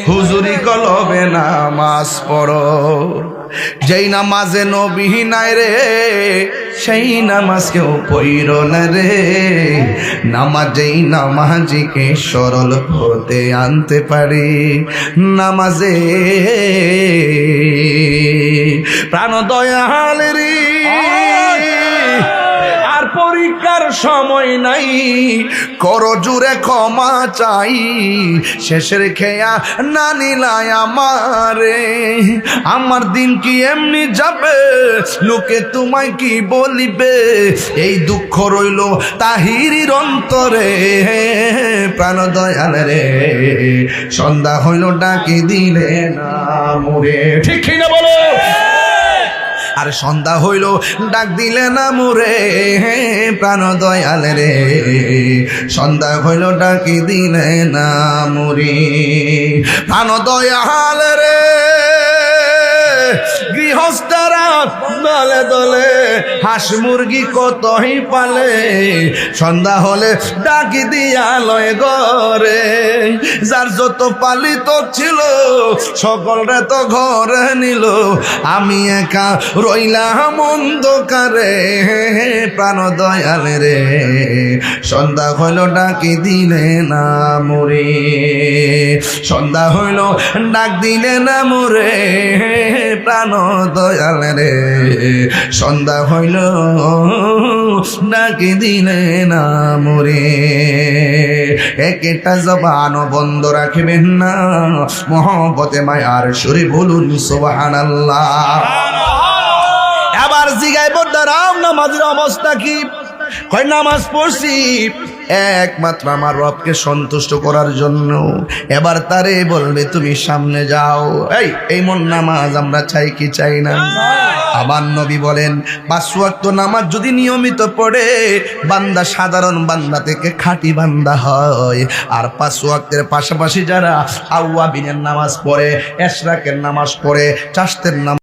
হুজুরি কলবে নামাজ পড়ো। যেই নামাজে নবী নাই রে সেই নামাজ কেউ পড়ো না রে। নামাজেই নামাজিকে সরল হতে আনতে পারে। নামাজে প্রাণ দয়াল রে আর পরীক্ষার সময় নাই, করো জুড়ে ক্ষমা চাই। শেষের খেয়া না নিলাই আমারে, আমার দিন কি এমনি যাবে, লোকে তোমায় কি বলিবে। এই দুঃখ রইল তাহিরির অন্তরে। প্রাণ দয়াল রে সন্ধ্যা হইল ডাকি দিলে না মোরে। ঠিক না বলো? আর সন্ধ্যা হইল ডাক দিলে না মোরে। প্রাণ দয়াল রে সন্ধ্যা হইল ডাকি দিলে না মোরে। প্রাণ দয়াল রে গৃহস্থরা দলে দলে হাঁস মুরগি কতই পালে। সন্ধ্যা হলে ডাকি দিয়া লয় ঘরে। যার যত পালিত ছিল সকলরে তো ঘরে নিল, আমি একা রইলাম অন্ধকারে। প্রাণ দয়াল রে সন্ধ্যা হইল ডাকি দিলে না মোরে। সন্ধ্যা হইল ডাক দিলে না মোরে। প্রাণ দয়াল রে সন্ধ্যা হইল ডাকি দিলে না মোরে। একটা জবান বন্ধ রাখবেন না, মহব্বতে মায়ার সুরে বলুন সুবহানাল্লাহ। এবার জিগায় বড়রাম নামাজের অবস্থা কি? কয় নামাজ পড়ছি একমাত্র আমার রবকে সন্তুষ্ট করার জন্য। এবার তারে বলবে তুমি সামনে যাও। এই মন নামাজ আমরা চাই কি চাই না? আমার নবী বলেন 5 ওয়াক্ত নামাজ যদি নিয়মিত পড়ে বান্দা সাধারণ বান্দা থেকে খাঁটি বান্দা হয়। আর 5 ওয়াক্তের পাশাপাশি যারা আওয়াবিনের নামাজ পড়ে, এশরাকের নামাজ পড়ে, চাশতের নামাজ